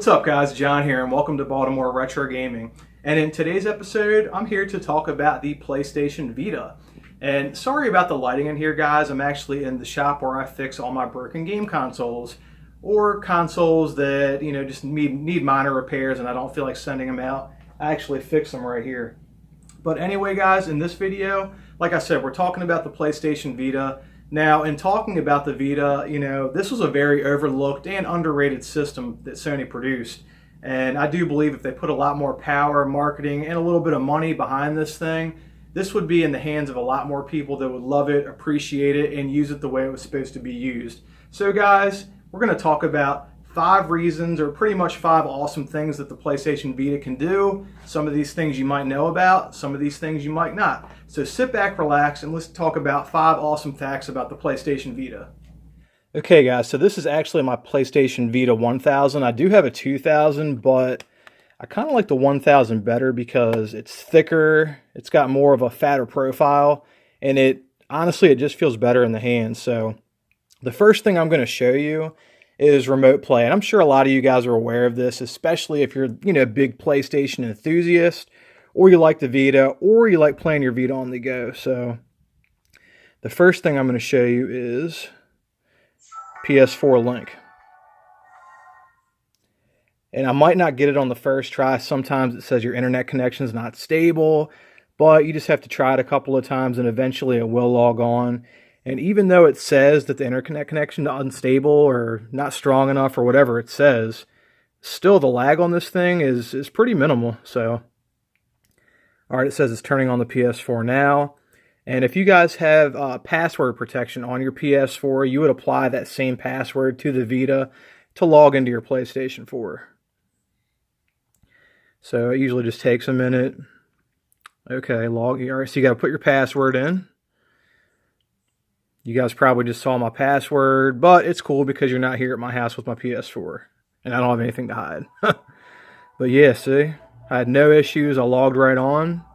What's up guys, John here and welcome to Baltimore Retro Gaming. And in today's episode, I'm here to talk about the PlayStation Vita. And sorry about the lighting in here guys, I'm actually in the shop where I fix all my broken game consoles or consoles that, just need minor repairs and I don't feel like sending them out. I actually fix them right here. But anyway guys, in this video, like I said, we're talking about the PlayStation Vita. Now, in talking about the Vita, this was a very overlooked and underrated system that Sony produced. And I do believe if they put a lot more power, marketing, and a little bit of money behind this thing, this would be in the hands of a lot more people that would love it, appreciate it, and use it the way it was supposed to be used. So guys, we're going to talk about 5 reasons, or pretty much 5 awesome things that the PlayStation Vita can do. Some of these things you might know about, some of these things you might not. So sit back, relax, and let's talk about 5 awesome facts about the PlayStation Vita. Okay guys, so this is actually my PlayStation Vita 1000. I do have a 2000, but I kind of like the 1000 better because it's thicker, it's got more of a fatter profile, and honestly, it just feels better in the hand. So the first thing I'm going to show you is remote play. And I'm sure a lot of you guys are aware of this, especially if you're, a big PlayStation enthusiast, or you like the Vita, or you like playing your Vita on the go. So the first thing I'm going to show you is PS4 link. And I might not get it on the first try. Sometimes it says your internet connection is not stable, but you just have to try it a couple of times and eventually it will log on. And even though it says that the internet connection is unstable or not strong enough or whatever it says, still the lag on this thing is pretty minimal. So, all right, it says it's turning on the PS4 now. And if you guys have password protection on your PS4, you would apply that same password to the Vita to log into your PlayStation 4. So it usually just takes a minute. Okay, all right, so you got to put your password in. You guys probably just saw my password, but it's cool because you're not here at my house with my PS4. And I don't have anything to hide. But yeah, see? I had no issues. I logged right on.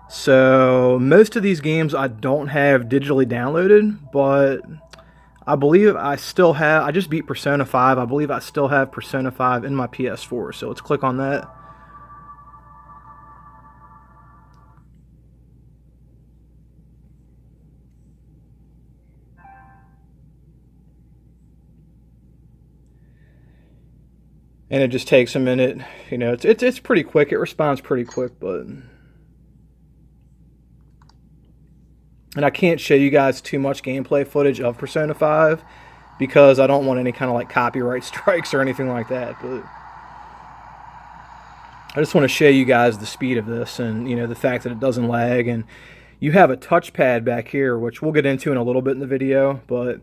So most of these games I don't have digitally downloaded, but I believe I still have, I just beat Persona 5. I believe I still have Persona 5 in my PS4. So let's click on that. And it just takes a minute. It's pretty quick. It responds pretty quick, but... And I can't show you guys too much gameplay footage of Persona 5 because I don't want any kind of like copyright strikes or anything like that. But I just want to show you guys the speed of this and, the fact that it doesn't lag. And you have a touchpad back here, which we'll get into in a little bit in the video, but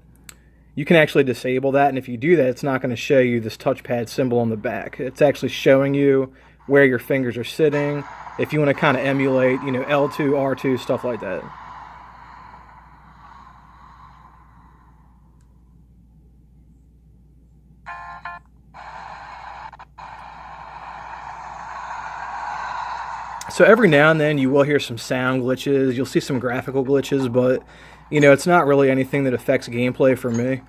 you can actually disable that, and if you do that, it's not going to show you this touchpad symbol on the back. It's actually showing you where your fingers are sitting, if you want to kind of emulate, L2, R2, stuff like that. So every now and then you will hear some sound glitches, you'll see some graphical glitches, but it's not really anything that affects gameplay for me.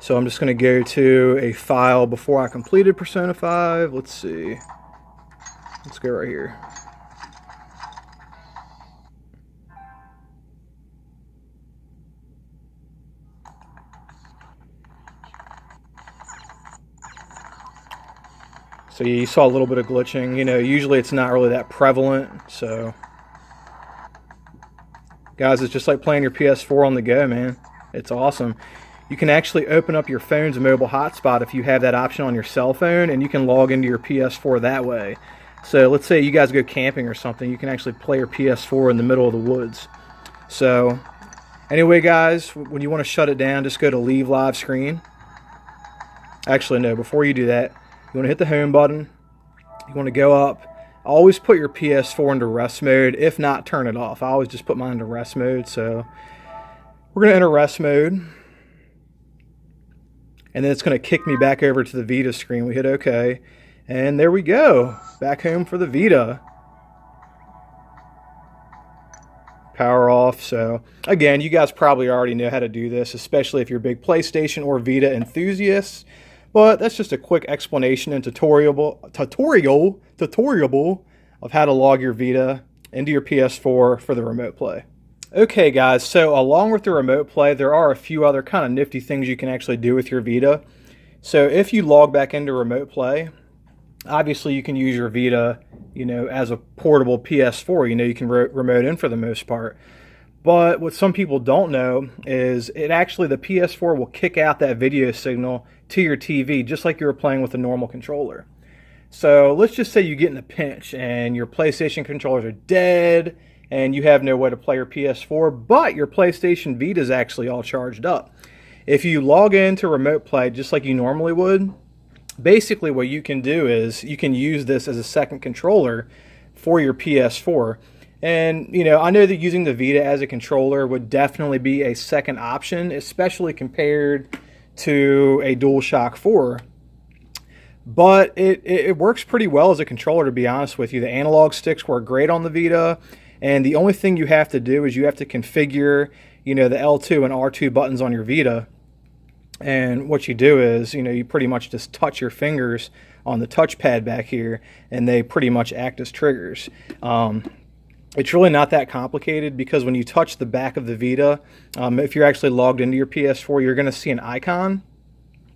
So I'm just going to go to a file before I completed Persona 5. Let's see. Let's go right here. So you saw a little bit of glitching. Usually it's not really that prevalent, so... Guys, it's just like playing your PS4 on the go, man. It's awesome. You can actually open up your phone's mobile hotspot if you have that option on your cell phone, and you can log into your PS4 that way. So let's say you guys go camping or something, you can actually play your PS4 in the middle of the woods. So anyway, guys, when you want to shut it down, just go to Leave Live Screen. Actually, no, before you do that, you want to hit the home button. You want to go up. Always put your PS4 into rest mode. If not, turn it off. I always just put mine into rest mode. So we're going to enter rest mode. And then it's going to kick me back over to the Vita screen. We hit OK. And there we go. Back home for the Vita. Power off. So again, you guys probably already know how to do this, especially if you're big PlayStation or Vita enthusiasts. But that's just a quick explanation and tutorial of how to log your Vita into your PS4 for the remote play. Okay guys, so along with the remote play, there are a few other kind of nifty things you can actually do with your Vita. So if you log back into remote play, obviously you can use your Vita, as a portable PS4. You can remote in for the most part. But what some people don't know is the PS4 will kick out that video signal to your TV just like you were playing with a normal controller. So let's just say you get in a pinch and your PlayStation controllers are dead and you have no way to play your PS4, but your PlayStation Vita is actually all charged up. If you log into remote play just like you normally would, basically what you can do is you can use this as a second controller for your PS4. And, I know that using the Vita as a controller would definitely be a second option, especially compared to a DualShock 4. But it works pretty well as a controller, to be honest with you. The analog sticks work great on the Vita. And the only thing you have to do is you have to configure, the L2 and R2 buttons on your Vita. And what you do is, you pretty much just touch your fingers on the touchpad back here, and they pretty much act as triggers. It's really not that complicated because when you touch the back of the Vita, if you're actually logged into your PS4, you're going to see an icon.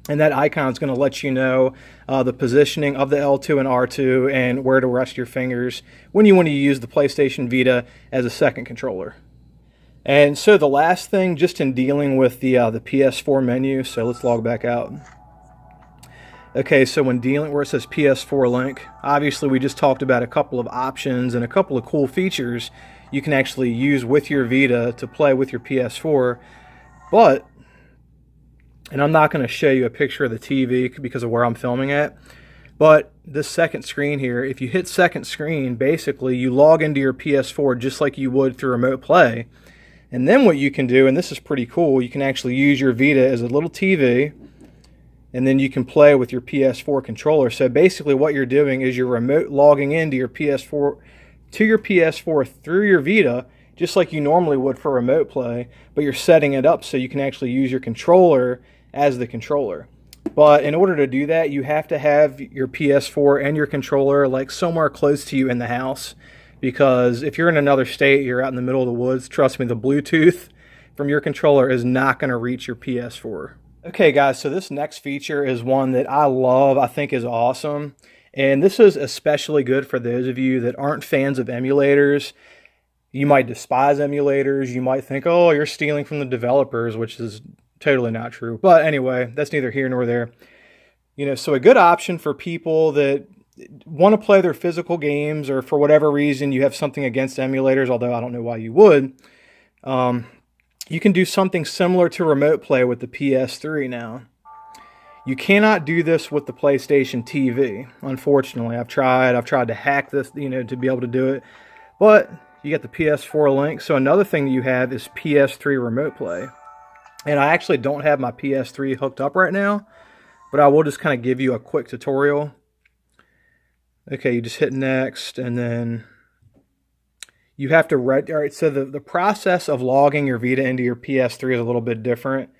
And that icon is going to let you know the positioning of the L2 and R2 and where to rest your fingers when you want to use the PlayStation Vita as a second controller. And so the last thing, just in dealing with the PS4 menu, so let's log back out. Okay, so when dealing where it says PS4 link, obviously we just talked about a couple of options and a couple of cool features you can actually use with your Vita to play with your PS4. And I'm not going to show you a picture of the TV because of where I'm filming at, but this second screen here, if you hit second screen, basically you log into your PS4 just like you would through remote play. And then what you can do, and this is pretty cool, you can actually use your Vita as a little TV, and then you can play with your PS4 controller. So basically what you're doing is you're remote logging into your PS4 through your Vita, just like you normally would for remote play, but you're setting it up so you can actually use your controller as the controller. But in order to do that, you have to have your PS4 and your controller like somewhere close to you in the house, because if you're in another state, you're out in the middle of the woods, trust me, the Bluetooth from your controller is not going to reach your PS4. Okay guys, so this next feature is one that I love, I think is awesome, and this is especially good for those of you that aren't fans of emulators. You might despise emulators, you might think, oh, you're stealing from the developers, which is totally not true. But anyway, that's neither here nor there. So a good option for people that want to play their physical games, or for whatever reason you have something against emulators, although I don't know why you would, you can do something similar to remote play with the PS3 now. You cannot do this with the PlayStation TV, unfortunately. I've tried to hack this, to be able to do it, but you get the PS4 link. So another thing that you have is PS3 remote play. And I actually don't have my PS3 hooked up right now, but I will just kind of give you a quick tutorial. Okay, you just hit next, and then you have to all right, so the process of logging your Vita into your PS3 is a little bit different.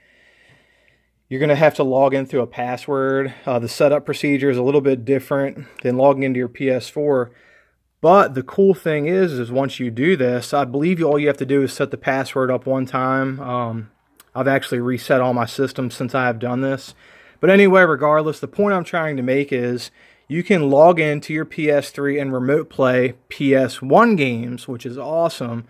You're going to have to log in through a password. The setup procedure is a little bit different than logging into your PS4. But the cool thing is once you do this, I believe all you have to do is set the password up one time. I've actually reset all my systems since I have done this. But anyway, regardless, the point I'm trying to make is you can log into your PS3 and remote play PS1 games, which is awesome.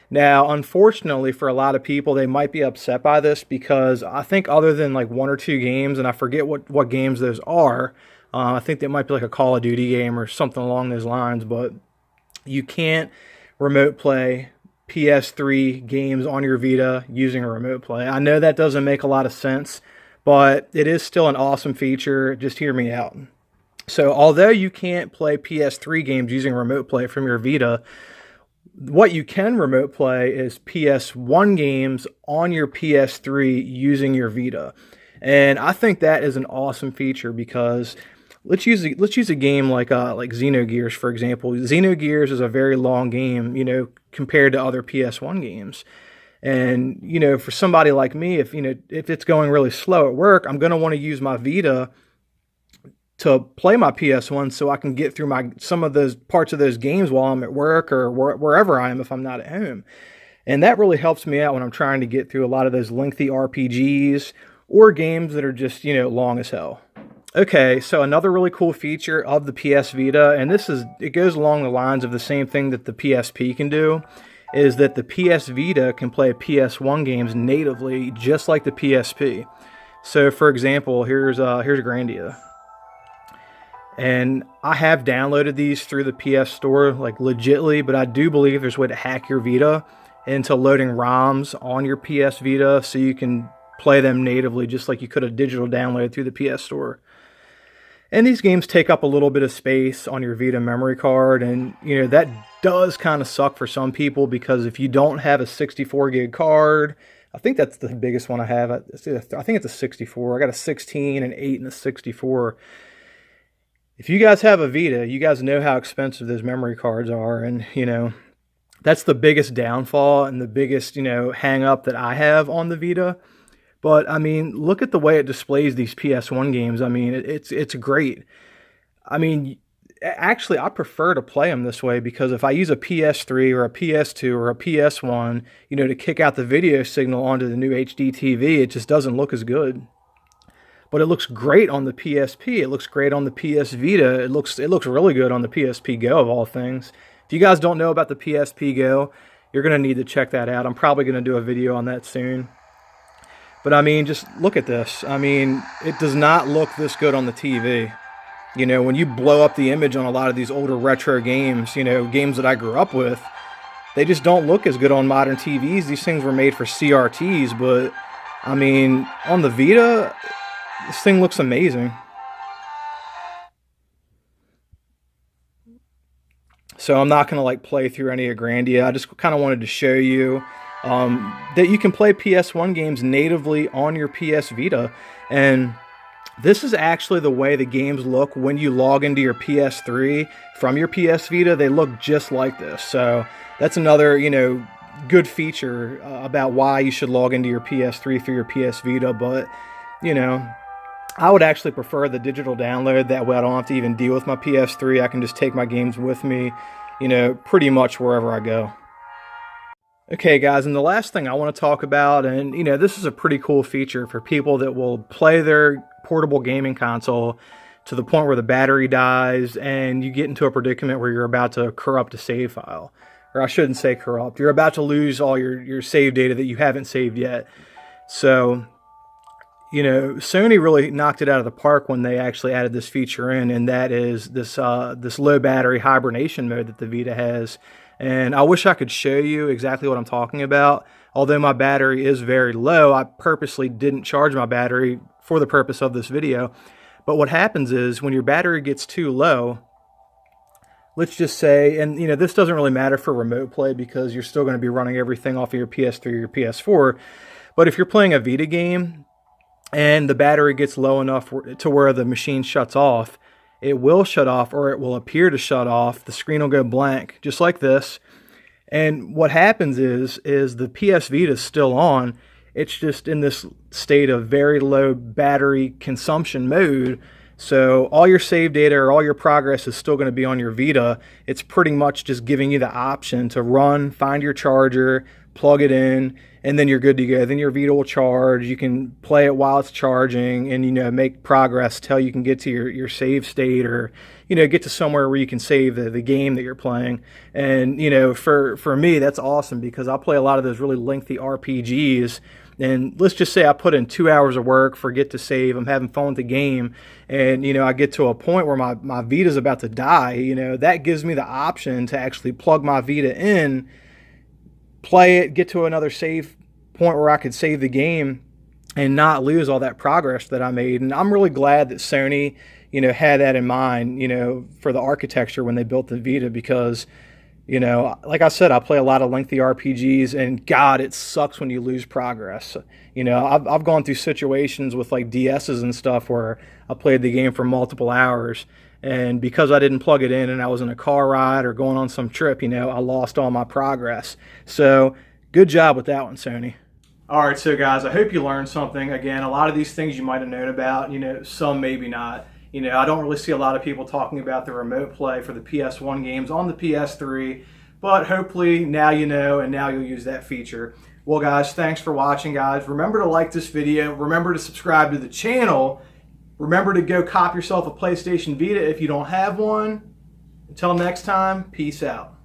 Now, unfortunately, for a lot of people, they might be upset by this because I think other than like one or two games, and I forget what games those are, I think they might be like a Call of Duty game or something along those lines, but you can't remote play PS3 games on your Vita using a remote play. I know that doesn't make a lot of sense, but it is still an awesome feature. Just hear me out. So although you can't play PS3 games using remote play from your Vita, what you can remote play is PS1 games on your PS3 using your Vita. And I think that is an awesome feature because let's use a game like Xenogears, for example. Xenogears is a very long game, compared to other PS1 games. And, for somebody like me, if it's going really slow at work, I'm going to want to use my Vita to play my PS1 so I can get through some of those parts of those games while I'm at work or wherever I am if I'm not at home. And that really helps me out when I'm trying to get through a lot of those lengthy RPGs or games that are just, long as hell. Okay, so another really cool feature of the PS Vita, and it goes along the lines of the same thing that the PSP can do, is that the PS Vita can play PS1 games natively just like the PSP. So for example, here's Grandia. And I have downloaded these through the PS Store, like legitly, but I do believe there's a way to hack your Vita into loading ROMs on your PS Vita so you can play them natively just like you could a digital download through the PS Store. And these games take up a little bit of space on your Vita memory card, and that does kind of suck for some people because if you don't have a 64 gig card, I think that's the biggest one I have. I think it's a 64. I got a 16, an 8, and a 64. If you guys have a Vita, you guys know how expensive those memory cards are, and that's the biggest downfall and the biggest hang up that I have on the Vita. But I mean, look at the way it displays these PS1 games. I mean, it's great. I mean, actually, I prefer to play them this way because if I use a PS3 or a PS2 or a PS1, to kick out the video signal onto the new HD TV, it just doesn't look as good. But it looks great on the PSP. It looks great on the PS Vita. It looks really good on the PSP Go of all things. If you guys don't know about the PSP Go, you're going to need to check that out. I'm probably going to do a video on that soon. But I mean, just look at this. I mean, it does not look this good on the TV. When you blow up the image on a lot of these older retro games, games that I grew up with, they just don't look as good on modern TVs. These things were made for CRTs, but I mean, on the Vita, this thing looks amazing. So I'm not going to play through any of Grandia. I just kind of wanted to show you that you can play PS1 games natively on your PS Vita. And this is actually the way the games look when you log into your PS3 from your PS Vita. They look just like this. So that's another, good feature about why you should log into your PS3 through your PS Vita. But, I would actually prefer the digital download. That way I don't have to even deal with my PS3. I can just take my games with me, pretty much wherever I go. Okay, guys, and the last thing I want to talk about, and, this is a pretty cool feature for people that will play their portable gaming console to the point where the battery dies and you get into a predicament where you're about to corrupt a save file. Or I shouldn't say corrupt. You're about to lose all your save data that you haven't saved yet. So, Sony really knocked it out of the park when they actually added this feature in, and that is this low battery hibernation mode that the Vita has. And I wish I could show you exactly what I'm talking about. Although my battery is very low, I purposely didn't charge my battery for the purpose of this video. But what happens is when your battery gets too low, let's just say, and this doesn't really matter for remote play because you're still going to be running everything off of your PS3 or your PS4. But if you're playing a Vita game and the battery gets low enough to where the machine shuts off, it will shut off, or it will appear to shut off. The screen will go blank, just like this. And what happens is the PS Vita is still on. It's just in this state of very low battery consumption mode. So all your save data or all your progress is still going to be on your Vita. It's pretty much just giving you the option to run, find your charger, plug it in, and then you're good to go. Then your Vita will charge. You can play it while it's charging and, make progress till you can get to your save state or, get to somewhere where you can save the game that you're playing. And, for me, that's awesome because I play a lot of those really lengthy RPGs. And let's just say I put in 2 hours of work, forget to save, I'm having fun with the game, and, I get to a point where my Vita's about to die. That gives me the option to actually plug my Vita in, play it, get to another save point where I could save the game and not lose all that progress that I made. And I'm really glad that Sony, had that in mind, for the architecture when they built the Vita because, like I said, I play a lot of lengthy RPGs and God, it sucks when you lose progress. I've gone through situations with like DSs and stuff where I played the game for multiple hours. And because I didn't plug it in and I was in a car ride or going on some trip, I lost all my progress. So good job with that one, Sony. All right, so guys, I hope you learned something. Again, a lot of these things you might have known about, some maybe not. You know, I don't really see a lot of people talking about the remote play for the PS1 games on the PS3, but hopefully now you know and now you'll use that feature. Well guys, thanks for watching guys. Remember to like this video. Remember to subscribe to the channel. Remember to go cop yourself a PlayStation Vita if you don't have one. Until next time, peace out.